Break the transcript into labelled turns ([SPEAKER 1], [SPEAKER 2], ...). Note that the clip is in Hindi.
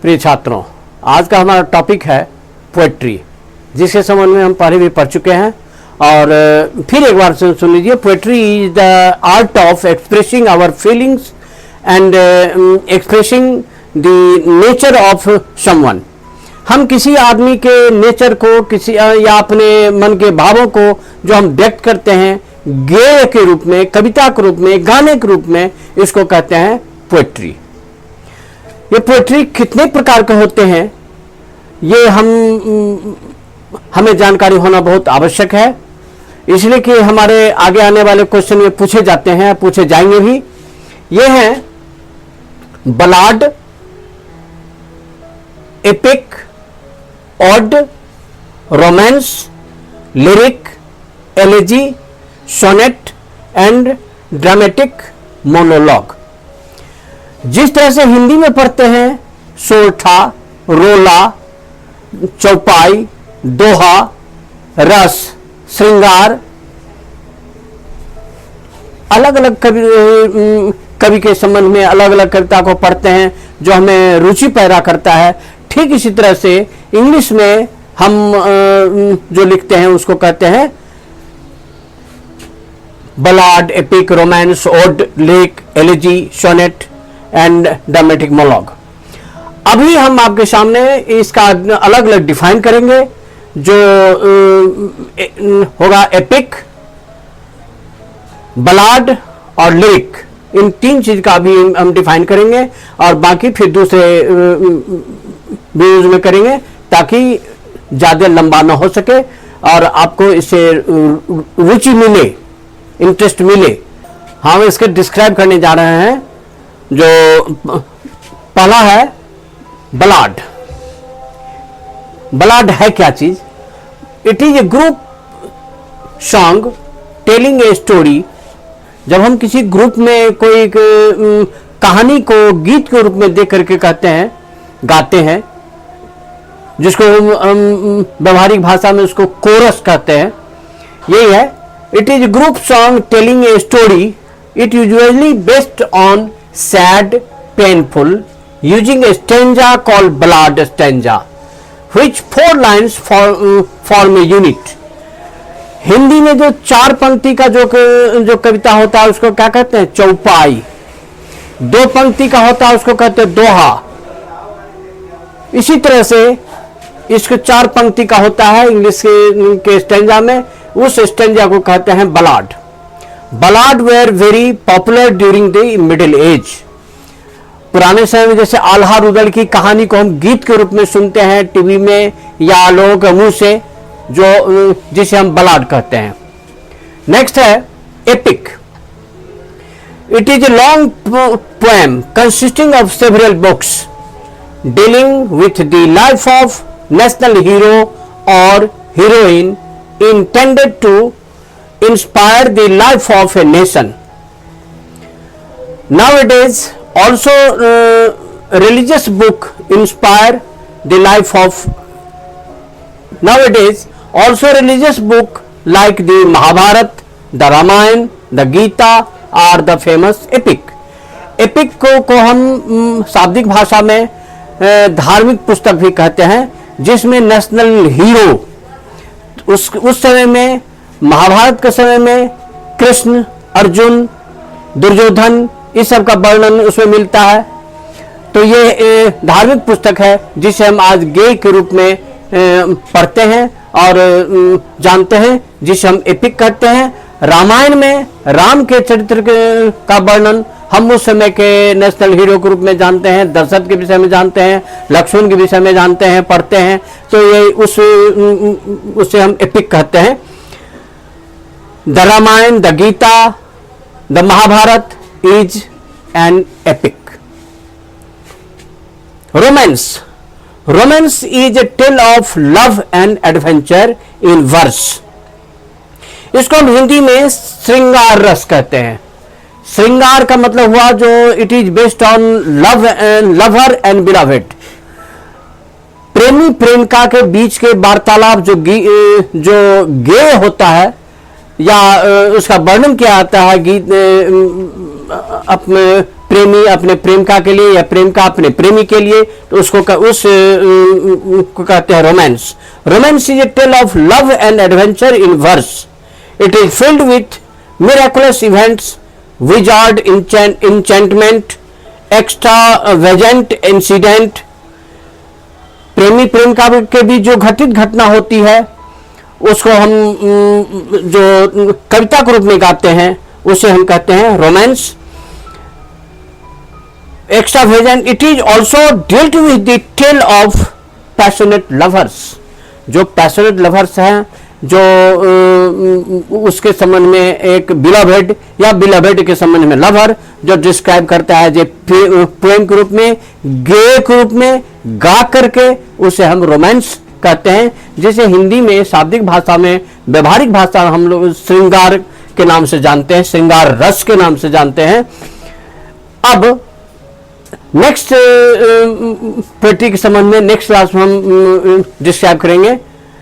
[SPEAKER 1] प्रिय छात्रों, आज का हमारा टॉपिक है पोएट्री, जिसके संबंध में हम पहले भी पढ़ चुके हैं। और फिर एक बार सुन लीजिए। Poetry is the art of expressing our feelings and expressing the nature of someone. हम किसी आदमी के नेचर को, किसी या अपने मन के भावों को जो हम व्यक्त करते हैं गेय के रूप में, कविता के रूप में, गाने के रूप में, इसको कहते हैं पोएट्री। ये पोएट्री कितने प्रकार के होते हैं, ये हमें जानकारी होना बहुत आवश्यक है, इसलिए कि हमारे आगे आने वाले क्वेश्चन में पूछे जाते हैं, पूछे जाएंगे भी। ये हैं ballad, epic, ode, romance, lyric, elegy, sonnet and dramatic monologue. जिस तरह से हिंदी में पढ़ते हैं सोरठा, रोला, चौपाई, दोहा, रस, श्रृंगार, अलग अलग कवि के संबंध में अलग अलग कविता को पढ़ते हैं जो हमें रुचि पैदा करता है। ठीक इसी तरह से इंग्लिश में हम जो लिखते हैं उसको कहते हैं ballad, epic, romance, ode, lyric, elegy, sonnet and dramatic monologue. अभी हम आपके सामने इसका अलग अलग डिफाइन करेंगे। जो होगा एपिक, बलाड और लिरिक, इन तीन चीज का अभी हम डिफाइन करेंगे और बाकी फिर दूसरे वीडियोज में करेंगे ताकि ज्यादा लंबा ना हो सके और आपको इससे रुचि मिले, इंटरेस्ट मिले। हम इसके डिस्क्राइब करने जा रहे हैं। जो पहला है बलाड। बलाड है क्या चीज? It is A group song telling a story. जब हम किसी ग्रुप में कोई कहानी को गीत के रूप में देख करके कहते हैं, गाते हैं, जिसको हम व्यवहारिक भाषा में उसको कोरस कहते हैं, यही है। It is group song telling a story. It usually based on sad, painful, using a stanza called ballad stanza, which 4 lines form a unit. Hindi में जो 4 पंक्ति का जो कविता होता है उसको क्या कहते हैं? चौपाई। 2 पंक्ति का होता है उसको कहते हैं दोहा। इसी तरह से इसको 4 पंक्ति का होता है इंग्लिश के स्टेंजा में, उस स्टेंजा को कहते हैं ballad. Ballad were very popular during the middle age. पुराने समय में जैसे आल्हा रुदल की कहानी को हम गीत के रूप में सुनते हैं टीवी में या लोगों के मुंह से, जिसे हम बलाड कहते हैं। नेक्स्ट है epic. It is a long poem consisting of several books dealing with the life of national hero और heroine intended to inspire the life of a nation. Nowadays also religious book inspire the life of religious book like the Mahabharata, the Ramayana, the Gita are the famous epic. Epic को हम शाब्दिक भाषा में धार्मिक पुस्तक भी कहते हैं, जिसमें नेशनल हीरो उस समय में, महाभारत के समय में कृष्ण, अर्जुन, दुर्योधन, इस सब का वर्णन उसमें मिलता है। तो ये धार्मिक पुस्तक है जिसे हम आज गेय के रूप में पढ़ते हैं और जानते हैं, जिसे हम एपिक कहते हैं। रामायण में राम के चरित्र का वर्णन हम उस समय के नेशनल हीरो के रूप में जानते हैं, दशरथ के विषय में जानते हैं, लक्ष्मण के विषय में जानते हैं, पढ़ते हैं। तो ये उससे हम एपिक कहते हैं। The Ramayana, the Gita, the Mahabharata is an epic. Romance. Romance is a tale of love and adventure in verse. इसको हम हिंदी में श्रृंगार रस कहते हैं। श्रृंगार का मतलब हुआ जो it is based on love and lover and beloved. प्रेमी प्रेमिका के बीच के वार्तालाप जो गेय होता है या उसका वर्णन किया जाता है गीत अपने प्रेमी अपने प्रेमिका के लिए या प्रेमिका अपने प्रेमी के लिए, तो उसको को कहते हैं romance. Romance is a tale of love and adventure in verse. It is filled with miraculous events, wizard enchantment, extravagant incident. प्रेमी प्रेमिका के बीच जो घटित घटना होती है उसको हम जो कविता के रूप में गाते हैं उसे हम कहते हैं romance. Extravagant, it is also dealt with the tale of passionate lovers. जो पैशनेट लवर्स हैं, जो उसके संबंध में एक बिलवेड या बिलवेड के संबंध में लवर जो डिस्क्राइब करता है, जो पोएम के रूप में, गेय के रूप में गा करके उसे हम रोमांस कहते हैं। जिसे हिंदी में शाब्दिक भाषा में, व्यवहारिक भाषा हम लोग श्रृंगार के नाम से जानते हैं, श्रृंगार रस के नाम से जानते हैं। अब नेक्स्ट पोएट्री के संबंध में नेक्स्ट क्लास में हम डिस्क्राइब करेंगे।